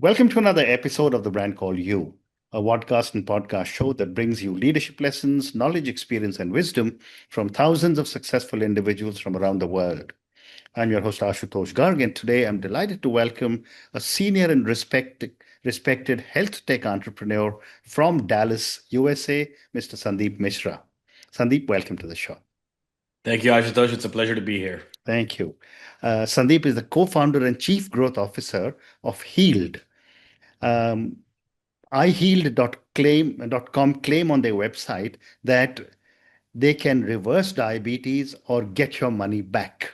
Welcome to another episode of The Brand Called You, a podcast and podcast show that brings you leadership lessons, knowledge, experience, and wisdom from thousands of successful individuals from around the world. I'm your host, Ashutosh Garg, and today I'm delighted to welcome a senior and respected health tech entrepreneur from Dallas, USA, Mr. Sandeep Misra. Sandeep, welcome to the show. Thank you, Ashutosh. It's a pleasure to be here. Thank you. Sandeep is the co founder and chief growth officer of Healed. Um, ihealed.com claim on their website that they can reverse diabetes or get your money back.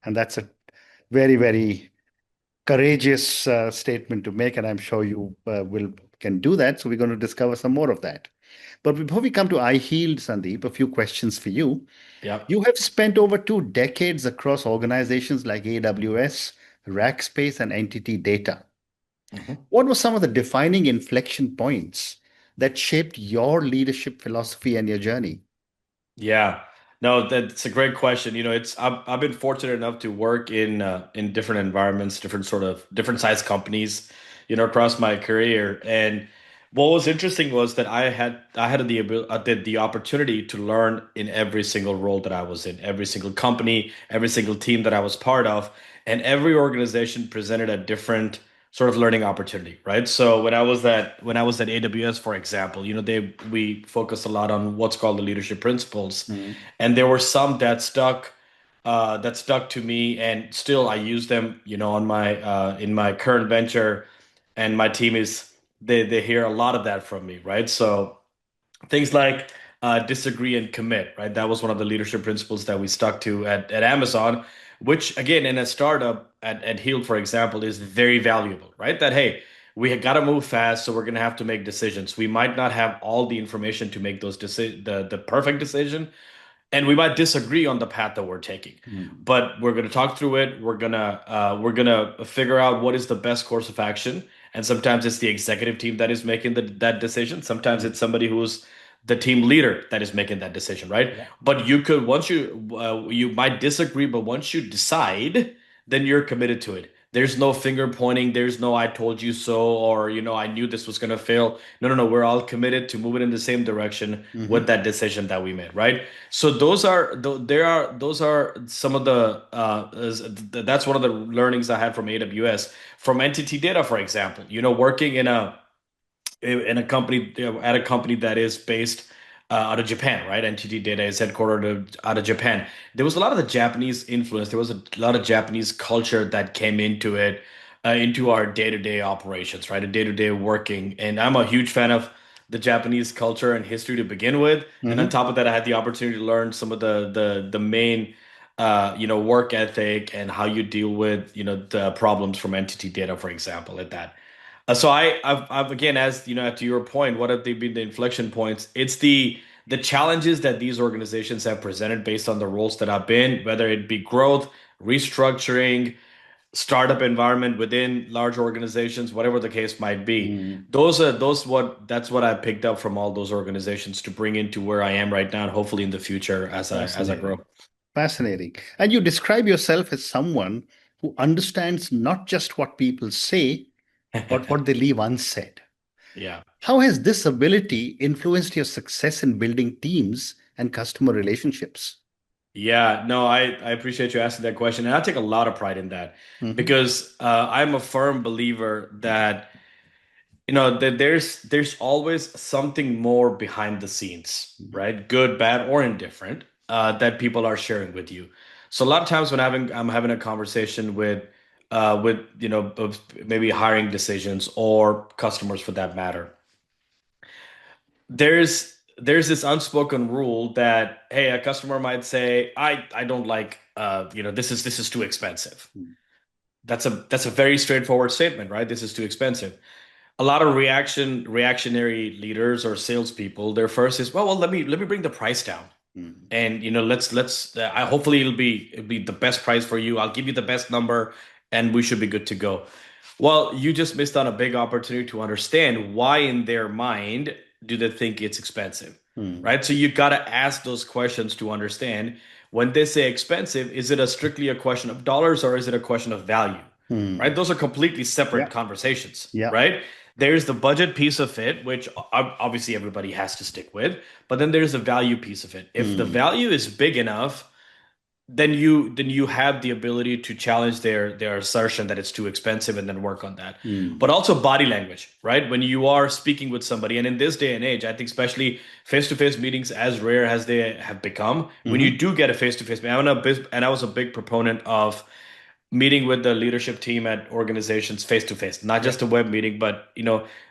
And that's a very, very courageous statement to make, and I'm sure you will can do that. So we're going to discover some more of that. But before we come to iHealed, Sandeep, a few questions for you. Yep. You have spent over 2 decades across organizations like AWS, Rackspace, and Entity Data. Mhm. What were some of the defining inflection points that shaped your leadership philosophy and your journey? Yeah. No, that's a great question. I've been fortunate enough to work in different environments, different size companies, across my career. And what was interesting was that I had the opportunity to learn in every single role that I was in, every single company, every single team that I was part of, and every organization presented a different sort of learning opportunity, right? So when I was at AWS, for example, we focused a lot on what's called the leadership principles, Mm. and there were some that stuck to me, and still I use them, on my in my current venture, and my team is they hear a lot of that from me, right? So things like disagree and commit, right? That was one of the leadership principles that we stuck to at Amazon, which again, in a startup at Healed, for example, is very valuable, right? That, hey, we got to move fast, so we're going to have to make decisions. We might not have all the information to make the perfect decision, and we might disagree on the path that we're taking, Mm. but we're going to talk through it. We're gonna figure out what is the best course of action, and sometimes it's the executive team that is making that decision. Sometimes Mm. it's somebody who's the team leader that is making that decision, right? Yeah. But you could once you might disagree, but once you decide, then you're committed to it. There's no finger pointing. There's no "I told you so," or "I knew this was going to fail." No, no, no. We're all committed to moving in the same direction with Mhm. that decision that we made, right? So those are some of that's one of the learnings I had from AWS. From Entity Data, for example, working in a company, at a company that is based out of Japan, right? Entity Data is headquartered out of Japan. There was a lot of the Japanese influence. There was a lot of Japanese culture that came into it, into our day-to-day operations, right? A day-to-day working. And I'm a huge fan of the Japanese culture and history to begin with. And on Mhm. top of that, I had the opportunity to learn some of the main work ethic and how you deal with, the problems from Entity Data, for example, at that. So I've again, as you know, to your point, what have they been the inflection points? It's the challenges that these organizations have presented based on the roles that I've been, whether it be growth, restructuring, startup environment within large organizations, whatever the case might be. Mm. That's what I picked up from all those organizations to bring into where I am right now, and hopefully in the future as I grow. Fascinating. Fascinating. And you describe yourself as someone who understands not just what people say, but what they leave unsaid. Yeah. How has this ability influenced your success in building teams and customer relationships? Yeah, no, I appreciate you asking that question. And I take a lot of pride in that Hmm. because I'm a firm believer that, that there's always something more behind the scenes, right? Good, bad, or indifferent, that people are sharing with you. So a lot of times when I'm having a conversation with of maybe hiring decisions or customers for that matter, there's this unspoken rule that, hey, a customer might say, I don't like, this is too expensive. That's a very straightforward statement, right? This is too expensive. A lot of reactionary leaders or salespeople, their first is, well, let me bring the price down, Hmm. and let's I hopefully it'll be the best price for you. I'll give you the best number, and we should be good to go. Well, you just missed on a big opportunity to understand why in their mind do they think it's expensive, Hmm. right? So you got to ask those questions to understand when they say expensive, is it a strictly a question of dollars or is it a question of value? right? Mm. Those are completely Yeah. separate conversations, Yeah. right? There's the budget piece of it, which obviously everybody has to stick with, but then there's the value piece of it. If the Mm. value is big enough, then you have the ability to challenge their assertion that it's too expensive and then work on that. But Mm. also body language, right? When you are speaking with somebody, and in this day and age, I think especially face-to-face meetings, as rare as they have become, when you Mm-hmm. do get a face-to-face meeting, and I was a big proponent of meeting with the leadership team at organizations face to face, not Yeah. just a web meeting, but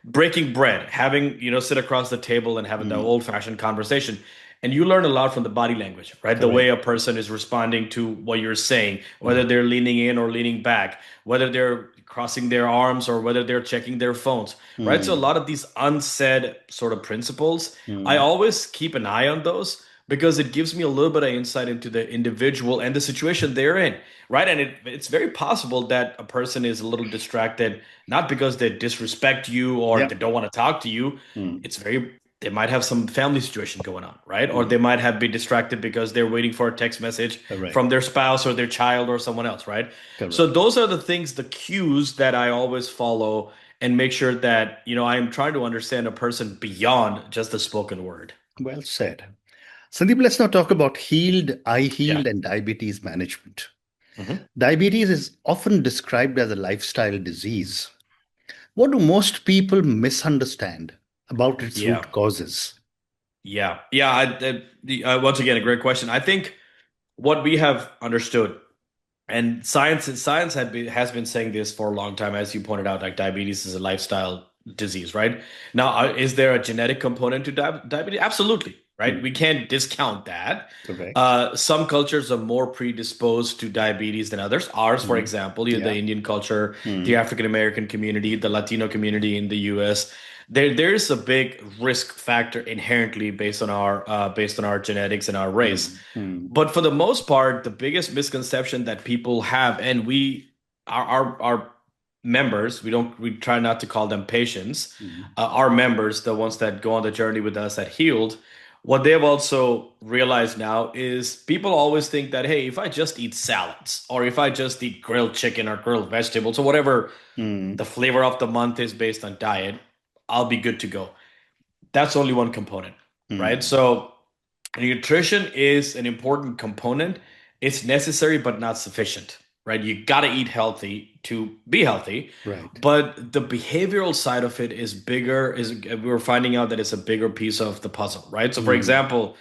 breaking bread, having sit across the table and having the Mm. old fashioned conversation. And you learn a lot from the body language, right? The way Correct. a person is responding to what you're saying, whether Mm. they're leaning in or leaning back, whether they're crossing their arms or whether they're checking their phones, right? So a Mm. lot of these unsaid sort of principles, I Mm. always keep an eye on those because it gives me a little bit of insight into the individual and the situation they're in, right? And it's very possible that a person is a little distracted, not because they disrespect you or Yeah. they don't want to talk to you. Mm. They might have some family situation going on, right? Or Mm. they might have been distracted because they're waiting for a text message from Correct. their spouse or their child or someone else, right? So Correct. those are the things, the cues that I always follow and make sure that, I am trying to understand a person beyond just the spoken word. Well said. Sandeep, let's now talk about eye Yeah. healed, and diabetes management. Mhm. Diabetes is often described as a lifestyle disease. What do most people misunderstand about its Yeah. root causes? Yeah. Yeah. Once again, a great question. I think what we have understood, and science has been saying this for a long time, as you pointed out, like diabetes is a lifestyle disease, right? Now, is there a genetic component to diabetes? Absolutely, right? We Mm. can't discount that. Correct. Some cultures are more predisposed to diabetes than others. Ours, for Mm. example, the Yeah. Indian culture, the Mm. African American community, the Latino community in the U.S. There's a big risk factor inherently based on our genetics and our race. Mm. Mm. But for the most part, the biggest misconception that people have, and our members, we try not to call them patients, Mm. our members, the ones that go on the journey with us that healed, what they've also realized now is people always think that, hey, if I just eat salads or if I just eat grilled chicken or grilled vegetables or whatever Mm. the flavor of the month is based on diet, I'll be good to go. That's only one component, right? Mm. So nutrition is an important component. It's necessary, but not sufficient, right? You got to eat healthy to be healthy. Right. But the behavioral side of it is bigger, we're finding out that it's a bigger piece of the puzzle, right? So, for Mm. example,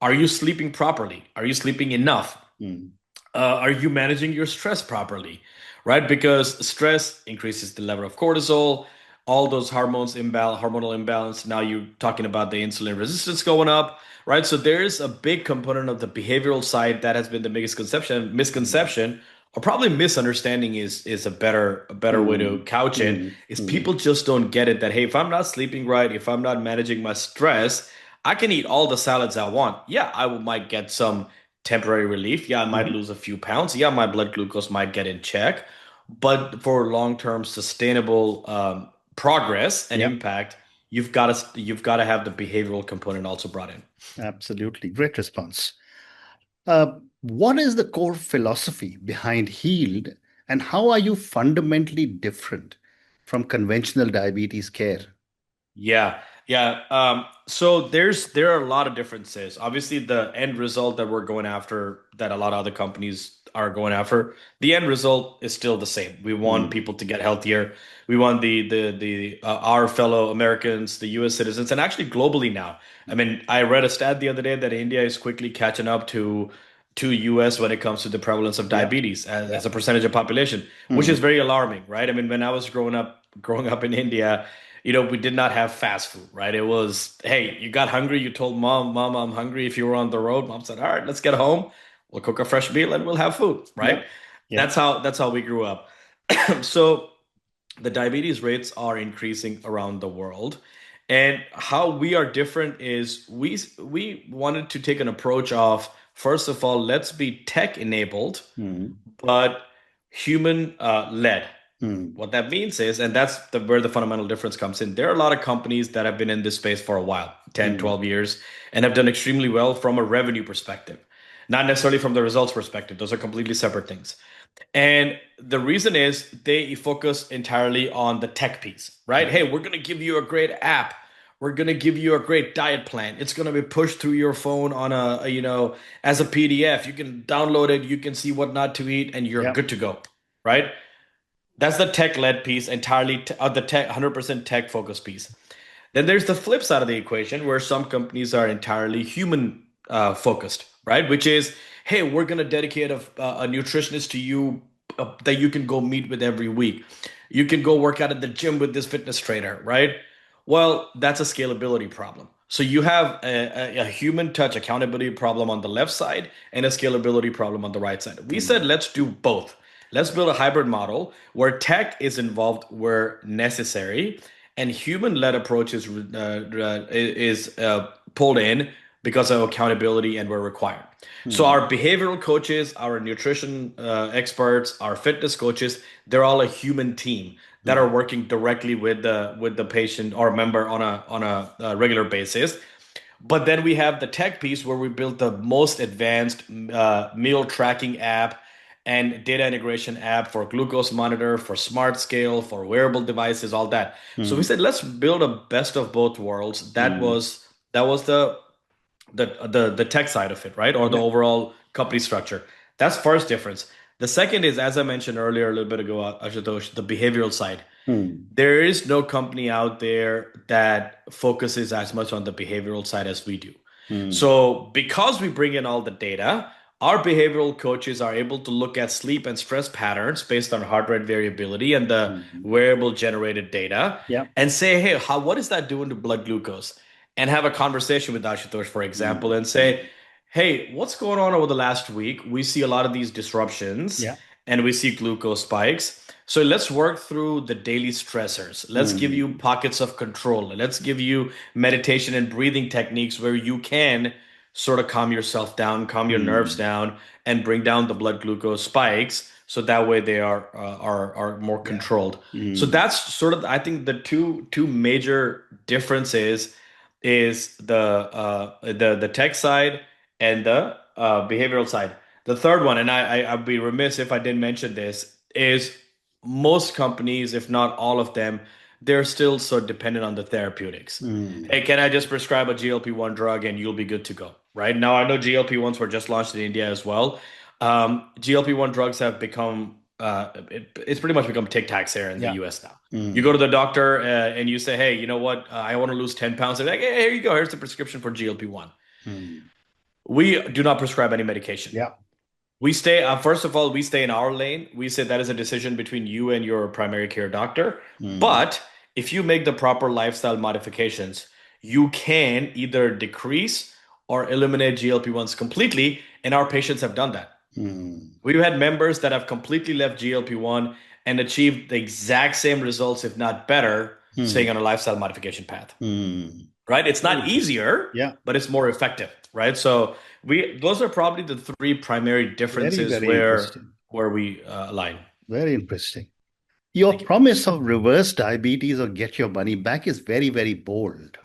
are you sleeping properly? Are you sleeping enough? Mm. Are you managing your stress properly, right? Because stress increases the level of cortisol, all those hormonal imbalance. Now you're talking about the insulin resistance going up, right? So there's a big component of the behavioral side that has been the biggest Mm. misconception, or probably misunderstanding is a better way to Mm. couch it. Mm. Is Mm. people just don't get it that, hey, if I'm not sleeping right, if I'm not managing my stress, I can eat all the salads I want. Yeah, might get some temporary relief. Yeah, I might Mhm. lose a few pounds. Yeah, my blood glucose might get in check. But for long-term sustainable progress and Yeah, impact, you've got to have the behavioral component also brought in. absolutely. Great response. What is the core philosophy behind healed, and how are you fundamentally different from conventional diabetes care? Yeah, yeah. So there are a lot of differences. Obviously, the end result that we're going after, that a lot of other companies are going after, the end result is still the same. We want Mm. people to get healthier. We want the our fellow Americans, the U.S. citizens, and actually globally now. I mean, I read a stat the other day that India is quickly catching up to US when it comes to the prevalence of Yeah, diabetes yeah. as a percentage of population, which is Mm. very alarming, right? I mean, when I was growing up in India, we did not have fast food, right? It was, hey, you got hungry, you told mom, I'm hungry. If you were on the road, mom said, all right, let's get home. We'll cook a fresh meal and we'll have food, Yeah, right? yeah. That's how we grew up. So the diabetes rates are increasing around the world. And how we are different is we wanted to take an approach of, first of all, let's be tech enabled, Mm. but human led. Mm. What that means is, and that's where the fundamental difference comes in. There are a lot of companies that have been in this space for a while, 10, Mm. 12 years, and have done extremely well from a revenue perspective. not necessarily from the results perspective. Those are completely separate things. And the reason is they focus entirely on the tech piece, right? Hey, we're going to give you a great app. We're going to give you a great diet plan. It's going to be pushed through your phone on as a PDF. You can download it, you can see what not to eat, and you're Yeah. good to go, right? That's the tech-led piece, entirely the tech, 100% tech-focused piece. Then there's the flip side of the equation where some companies are entirely human focused, right? Which is, hey, we're going to dedicate a nutritionist to you that you can go meet with every week. You can go work out at the gym with this fitness trainer, right? Well, that's a scalability problem. So you have a human touch accountability problem on the left side and a scalability problem on the right side. We said, let's do both. Let's build a hybrid model where tech is involved where necessary and human-led approach is pulled in because of accountability and where required. So Mm. our behavioral coaches, our nutrition experts, our fitness coaches, they're all a human team that are Mm. working directly with the patient or member on a regular basis. But then we have the tech piece where we built the most advanced meal tracking app and data integration app for glucose monitor, for smart scale, for wearable devices, all that. So we Mm. said, let's build a best of both worlds. Mm. That was the tech side of it, right? Or the Yeah. overall company structure. That's first difference. The second is, as I mentioned earlier a little bit ago, Ashutosh, the behavioral side. Mm. There is no company out there that focuses as much on the behavioral side as we do. Mm. So, because we bring in all the data, our behavioral coaches are able to look at sleep and stress patterns based on heart rate variability and the Mm. wearable generated data Yeah. and say, hey, what is that doing to blood glucose? And have a conversation with Ashutosh, for example, Mm. and say, Mm. hey, what's going on over the last week? We see a lot of these disruptions Yeah. and we see glucose spikes. So let's work through the daily stressors. Let's give you Mm. pockets of control. Let's give you meditation and breathing techniques where you can sort of calm yourself down, calm your nerves Mm. down, and bring down the blood glucose spikes. So that way they are more Yeah. controlled. So Mm. that's sort of, I think, the two major differences is the tech side and the behavioral side. The third one, and I'd be remiss if I didn't mention this, is most companies, if not all of them, they're still so dependent on the therapeutics. Mm. Hey, can I just prescribe a GLP-1 drug and you'll be good to go? Right now, I know GLP-1s were just launched in India as well. GLP-1 drugs have become it's pretty much become Tic Tacs here in the Yeah. US now. You go Mm. to the doctor and you say, hey, you know what? I want to lose 10 pounds. They're like, hey, here you go. Here's the prescription for GLP-1. Mm. We do not prescribe any medication. Yeah. We stay, first of all, we stay in our lane. We say that is a decision between you and your primary care doctor. Mm. But if you make the proper lifestyle modifications, you can either decrease or eliminate GLP-1s completely. And our patients have done that. Mm. We've had members that have completely left GLP-1 and achieved the exact same results, if not better, staying Mm. on a lifestyle modification path, Mm. right? It's Very not interesting. easier, Yeah. but it's more effective, right? So we those are probably the three primary Very, differences very interesting. where we align. Very interesting. Your Thank you. promise of reverse diabetes or get your money back is very, very bold.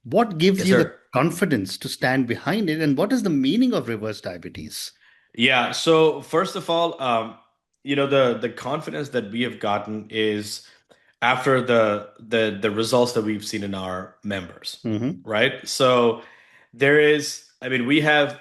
What gives Yes, you the sir. confidence to stand behind it? And what is the meaning of reverse diabetes? Yeah. So first of all, the confidence that we have gotten is after the results that we've seen in our members, Hmm. right? So there is, I mean, we have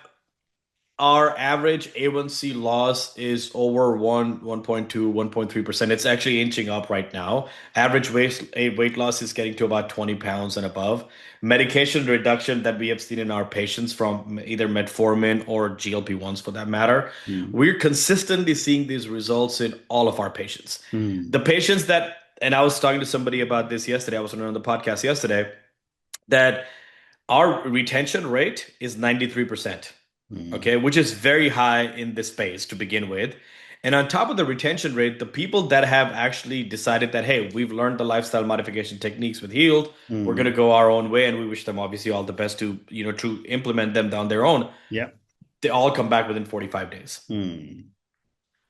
our average A1C loss is over 1.2, 1.3%. It's actually inching up right now. Average weight loss is getting to about 20 pounds and above. Medication reduction that we have seen in our patients from either metformin or GLP-1s for that matter, Mm. we're consistently seeing these results in all of our patients. The Mm. patients that, and I was talking to somebody about this yesterday, I was on the podcast yesterday, that our retention rate is 93%, Mm. okay, which is very high in this space to begin with. And on top of the retention rate, the people that have actually decided that, hey, we've learned the lifestyle modification techniques with Healed, we're going to Mm. go our own way, and we wish them obviously all the best to, to implement them on their own. Yeah. They all come back within 45 days, Mm.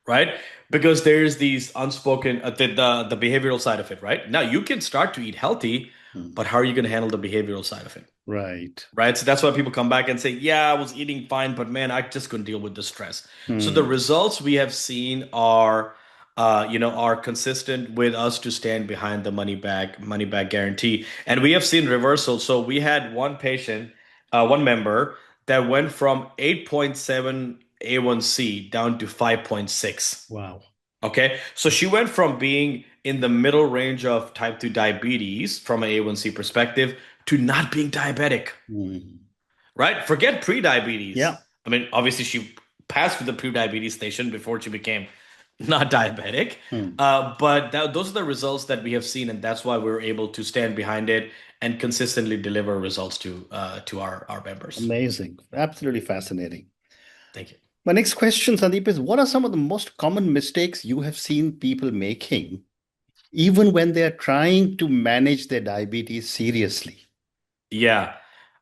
right? Because there's these unspoken, the behavioral side of it, right? Now you can start to eat healthy, Mm. but how are you going to handle the behavioral side of it? Right. Right. So that's why people come back and say, yeah, I was eating fine, but man, I just couldn't deal with the stress. So the Mm. results we have seen are, are consistent with us to stand behind the money back guarantee. And we have seen reversals. So we had one patient, one member that went from 8.7 A1C down to 5.6. Wow. Okay. So she went from being in the middle range of type 2 diabetes from an A1C perspective to not being diabetic, Mm. right? Forget pre-diabetes. Yeah. I mean, obviously she passed through the pre-diabetes station before she became not diabetic. Mm. But those are the results that we have seen, and that's why we're able to stand behind it and consistently deliver results to our members. Amazing. Absolutely fascinating. Thank you. My next question, Sandeep, is what are some of the most common mistakes you have seen people making, even when they are trying to manage their diabetes seriously? Yeah.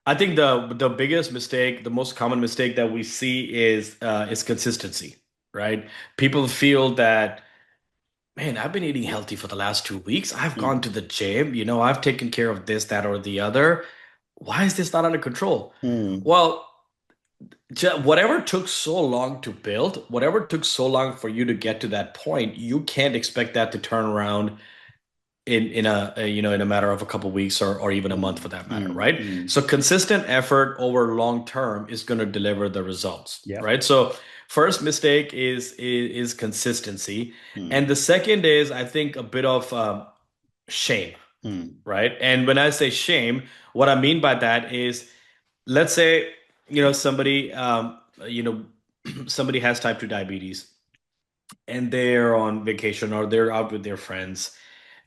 I think the biggest mistake, the most common mistake that we see is consistency, right? People feel that, man, I've been eating healthy for the last 2 weeks. I've gone Mm. to the gym, I've taken care of this, that, or the other. Why is this not under control? Mm. Well, whatever took so long to build, whatever took so long for you to get to that point, you can't expect that to turn around in a matter of a couple weeks or even a month for Mm. that matter, Mm. right? Mm. So consistent effort over long term is going to deliver the results, Yeah. right? So first mistake is consistency, Mm. and the second is, I think, a bit of shame, Mm. right? And when I say shame, what I mean by that is, let's say somebody somebody has type 2 diabetes and they're on vacation or they're out with their friends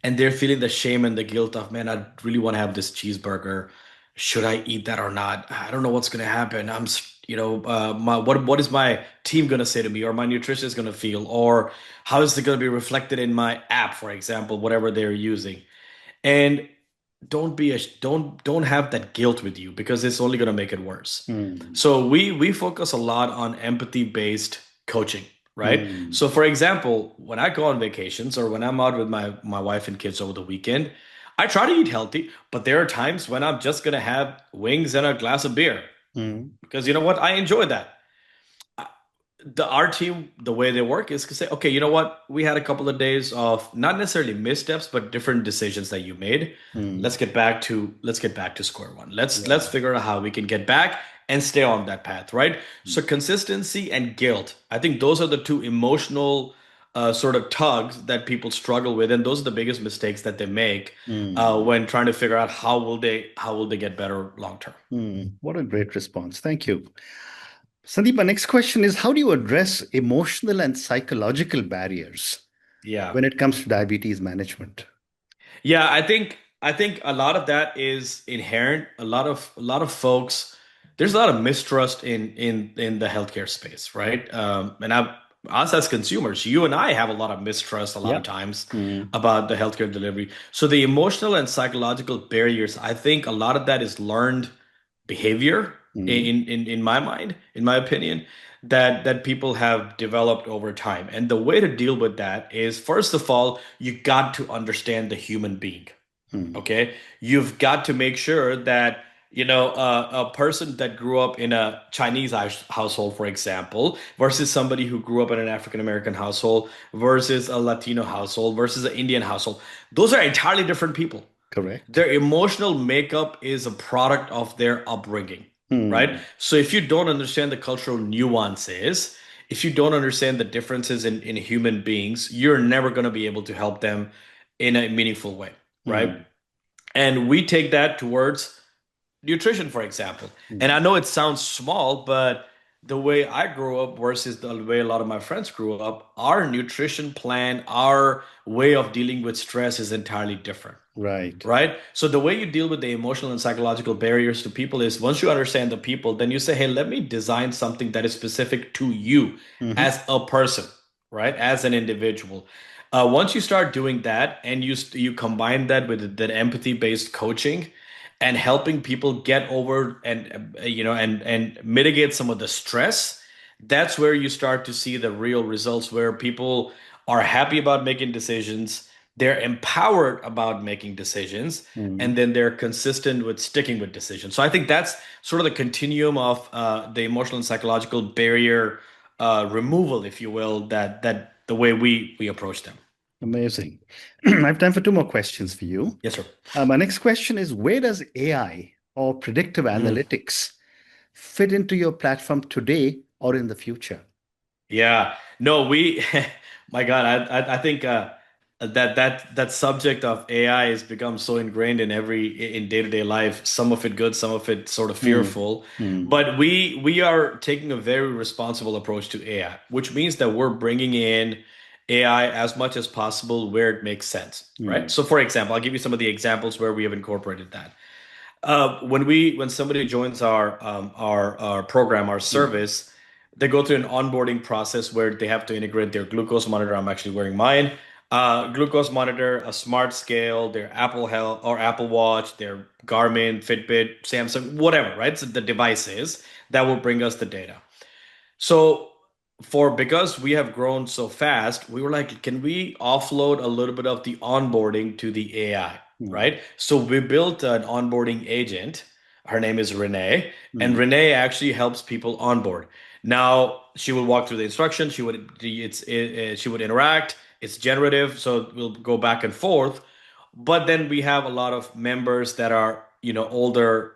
and they're feeling the shame and the guilt of, man, I really want to have this cheeseburger. Should I eat that or not? I don't know what's going to happen. What is my team going to say to me, or my nutritionist going to feel, or how is it going to be reflected in my app, for example, whatever they're using. And don't have that guilt with you, because it's only going to make it worse. Mm. So we focus a lot on empathy based coaching, right? Mm. So for example, when I go on vacations or when I'm out with my wife and kids over the weekend, I try to eat healthy, but there are times when I'm just going to have wings and a glass of beer, Mm. because you know what, I enjoy that. Our team, the way they work is to say, okay, you know what, we had a couple of days of not necessarily missteps but different decisions that you made. Mm. Let's get back to square one. Let's Yeah. figure out how we can get back and stay on that path, right? So consistency and guilt, I think those are the two emotional sort of tugs that people struggle with, and those are the biggest mistakes that they make Mm. when trying to figure out how will they get better long term. Mm. What a great response. Thank you. Sandeep, my next question is how do you address emotional and psychological barriers Yeah. when it comes to diabetes management? Yeah, I think a lot of that is inherent. A lot of folks, there's a lot of mistrust in the healthcare space, right? And us as consumers, you and I have a lot of mistrust a lot Yeah. of times Mm. about the healthcare delivery. So the emotional and psychological barriers, I think a lot of that is learned behavior Mm. in my mind, in my opinion, that people have developed over time. And the way to deal with that is, first of all, you got to understand the human being. Mm. Okay, you've got to make sure that a person that grew up in a Chinese household, for example, versus somebody who grew up in an African American household versus a Latino household versus an Indian household, those are entirely different people. Correct. Their emotional makeup is a product of their upbringing, right? Mm. So if you don't understand the cultural nuances, if you don't understand the differences in human beings, you're never going to be able to help them in a meaningful way, right? Mm. And we take that towards nutrition, for example. And I Mm. know it sounds small, but the way I grew up versus the way a lot of my friends grew up, our nutrition plan, our way of dealing with stress is entirely different, Right. right? So the way you deal with the emotional and psychological barriers to people is, once you understand the people, then you say, hey, let me design something that is specific to you Hmm. as a person, right? As an individual. Once you start doing that and you combine that with that empathy based coaching and helping people get over and mitigate some of the stress, that's where you start to see the real results, where people are happy about making decisions. they're empowered about making decisions, and Mm. then they're consistent with sticking with decisions. So I think that's sort of the continuum of the emotional and psychological barrier removal, if you will, that the way we approach them. Amazing. I have time for two more questions for you. Yes, sir. My next question is, where does AI or predictive Mm. analytics fit into your platform today or in the future? Yeah, no, we, my God, I think that subject of AI has become so ingrained in in day-to-day life. Some of it good, some of it sort of Mm. fearful. Mm. But we are taking a very responsible approach to AI, which means that we're bringing in AI as much as possible where it makes sense, right? Mm. So, for example, I'll give you some of the examples where we have incorporated that. When somebody joins our program, our Mm. service, they go through an onboarding process where they have to integrate their glucose monitor. I'm actually wearing mine. Glucose monitor, a smart scale, their Apple Health or Apple Watch, their Garmin, Fitbit, Samsung, whatever, right? So the devices that will bring us the data. So for because we have grown so fast, we were like, can we offload a little bit of the onboarding to the AI, Mm. right? So we built an onboarding agent. Her name is Renee, and Mm. Renee actually helps people onboard. Now she will walk through the instructions. She would interact. It's generative, so we'll go back and forth. But then we have a lot of members that are, older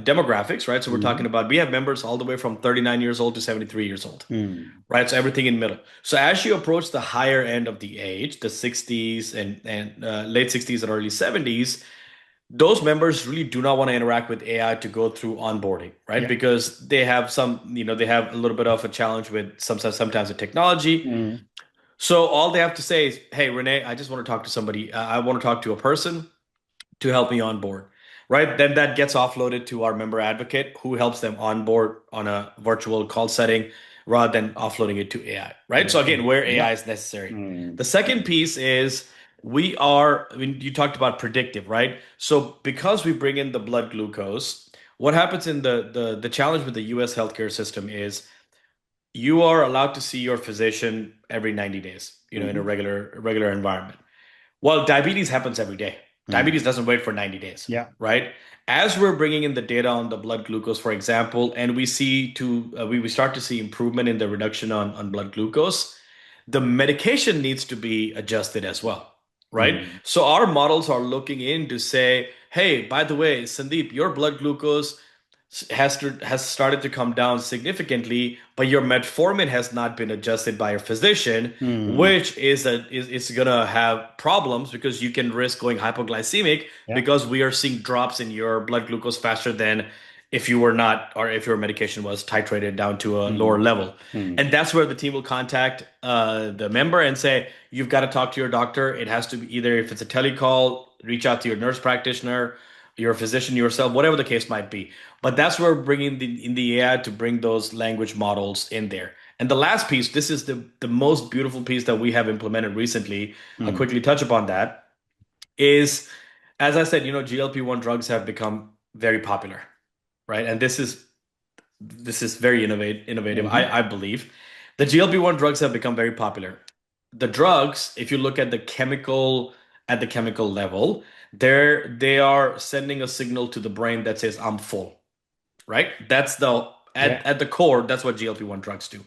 demographics, right? So we're talking Mm. about we have members all the way from 39 years old to 73 years old, Mm. right? So everything in middle. So as you approach the higher end of the age, the 60s and late 60s and early 70s, those members really do not want to interact with AI to go through onboarding, right? Yeah. Because they have they have a little bit of a challenge with sometimes the technology. Mm. So all they have to say is, "Hey, Renee, I just want to talk to somebody. I want to talk to a person to help me on board." Right? Then that gets offloaded to our member advocate who helps them onboard on a virtual call setting rather than offloading it to AI. Right? So again, Okay. where Yeah. AI is necessary. Mm. The second piece is I mean, you talked about predictive, right? So because we bring in the blood glucose, what happens in the challenge with the US healthcare system is you are allowed to see your physician every 90 days, in a Mhm. regular environment. Well, diabetes happens every day. Diabetes Mm. doesn't wait for 90 days, Yeah. right? As we're bringing in the data on the blood glucose, for example, and we start to see improvement in the reduction on blood glucose, the medication needs to be adjusted as well, right? Mm. So our models are looking in to say, hey, by the way, Sandeep, your blood glucose has started to come down significantly, but your metformin has not been adjusted by your physician, Mm. which is gonna have problems because you can risk going hypoglycemic Yeah. because we are seeing drops in your blood glucose faster than if you were not or if your medication was titrated down to a lower Mm. level. Mm. And that's where the team will contact the member and say, you've got to talk to your doctor. It has to be either if it's a telecall, reach out to your nurse practitioner, your physician yourself, whatever the case might be. But that's where we're bringing in the AI to bring those language models in there. And the last piece, this is the most beautiful piece that we have implemented recently. I'll Mm. quickly touch upon that. Is as I said, GLP-1 drugs have become very popular, right? And this is very innovative. Mhm. I believe the GLP-1 drugs have become very popular. The drugs, if you look at the chemical level, they are sending a signal to the brain that says I'm full, right? That's the Yeah. at the core, that's what GLP-1 drugs do.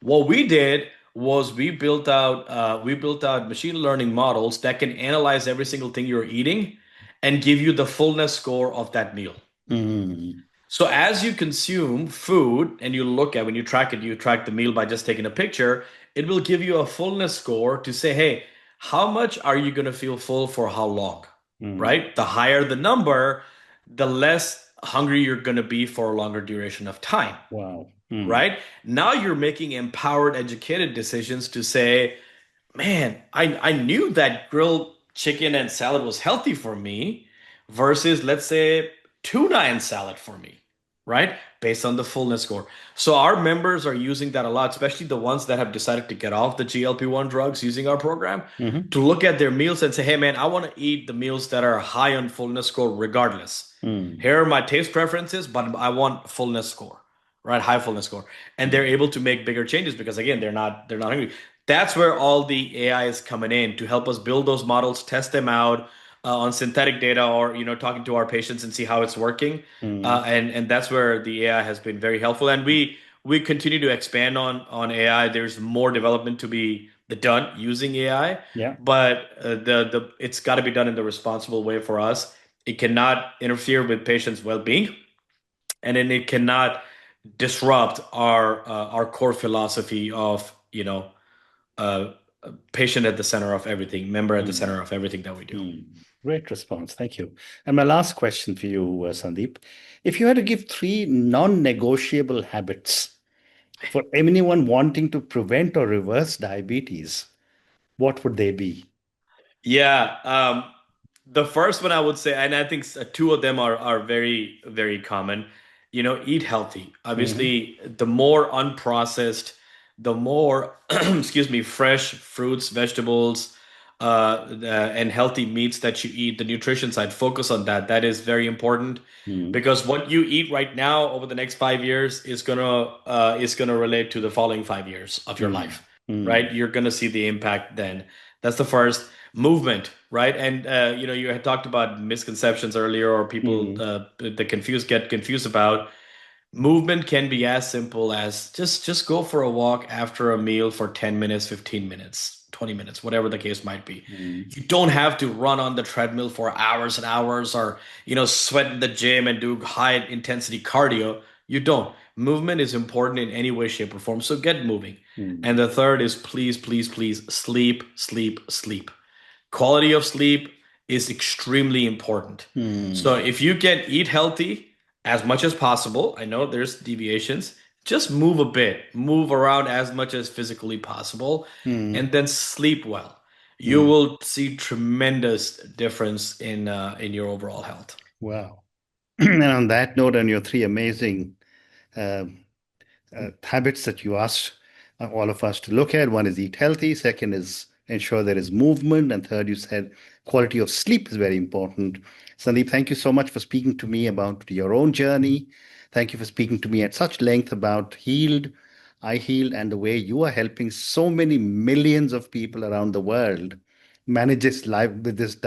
What we did was we built out machine learning models that can analyze every single thing you're eating and give you the fullness score of that meal. Mm. So as you consume food and you look at when you track it, you track the meal by just taking a picture, it will give you a fullness score to say, hey, how much are you going to feel full for how long? Mm. Right? The higher the number, the less hungry you're going to be for a longer duration of time. Wow. Mm. Right? Now you're making empowered, educated decisions to say, man, I knew that grilled chicken and salad was healthy for me versus, let's say, tuna and salad for me, right? Based on the fullness score. So our members are using that a lot, especially the ones that have decided to get off the GLP-1 drugs using our program Mhm. to look at their meals and say, hey, man, I want to eat the meals that are high on fullness score regardless. Mm. Here are my taste preferences, but I want fullness score, right? High fullness score. And they're Mm. able to make bigger changes because again, they're not hungry. That's where all the AI is coming in to help us build those models, test them out on synthetic data, or talking to our patients and see how it's working. Mm. And that's where the AI has been very helpful. And we continue to expand on AI. There's more development to be done using AI, Yeah. but the it's got to be done in the responsible way for us. It cannot interfere with patients' well-being, and then it cannot disrupt our core philosophy of uh, patient at the center of everything, member at the Mm. center of everything that we do. Mm. Great response. Thank you. And my last question for you, Sandeep. If you had to give three non-negotiable habits for anyone wanting to prevent or reverse diabetes, what would they be? Yeah, the first one I would say, and I think two of them are very very common. Eat healthy. Hmm. Obviously, the more unprocessed, the more excuse me, fresh fruits, vegetables, and healthy meats that you eat. The nutrition side, focus on that. That is very important Hmm. because what you eat right now over the next 5 years is gonna relate to the following 5 years of your Hmm. life, Hmm. right? You're gonna see the impact then. That's the first movement, right? And you had talked about misconceptions earlier, or people Hmm. that get confused about movement. Can be as simple as just go for a walk after a meal for 10 minutes, 15 minutes, 20 minutes, whatever the case might be. Hmm. You don't have to run on the treadmill for hours and hours, or sweat in the gym and do high intensity cardio. You don't. Movement is important in any way, shape, or form, so get moving. Hmm. And the third is, please, please, please, sleep, sleep, sleep. Quality of sleep is extremely important. So Hmm. if you can eat healthy as much as possible, I know there's deviations, just move a bit, move around as much as physically possible, Hmm. and then sleep well. You Hmm. will see tremendous difference in your overall health. Wow. And on that note, and your three amazing uh, habits that you asked all of us to look at. One is eat healthy. Second is ensure there is movement. And third, you said quality of sleep is very important. Sandeep, thank you so much for speaking to me about your own journey. Thank you for speaking to me at such length about Healed, I Healed, and the way you are helping so many millions of people around the world manage this life with this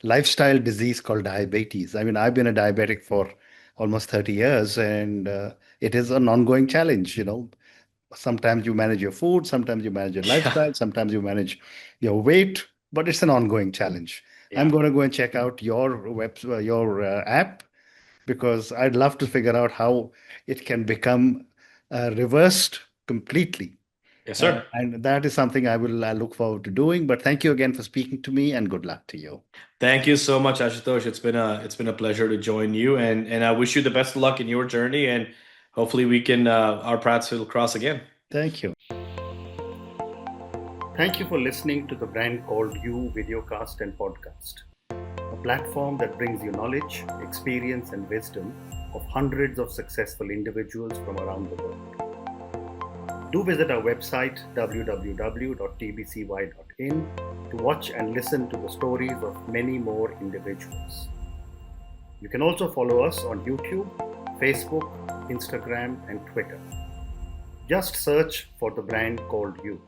lifestyle disease called diabetes. I mean, I've been a diabetic for almost 30 years, and it is an ongoing challenge. Sometimes you manage your food, sometimes you manage your Yeah, lifestyle, sometimes you manage your weight, but it's an ongoing challenge. I'm yeah, going to go and check out your app, because I'd love to figure out how it can become reversed completely. yes, sir. And that is something I look forward to doing. But thank you again for speaking to me, and good luck to you. Thank you so much, Ashutosh. It's been a pleasure to join you, and I wish you the best of luck in your journey, and hopefully we can our paths will cross again. Thank you. Thank you for listening to the Brand Called You videocast and podcast, a platform that brings you knowledge, experience, and wisdom of hundreds of successful individuals from around the world. Do visit our website www.tbcy.in to watch and listen to the stories of many more individuals. You can also follow us on YouTube, Facebook, Instagram, and Twitter. Just search for the Brand Called You.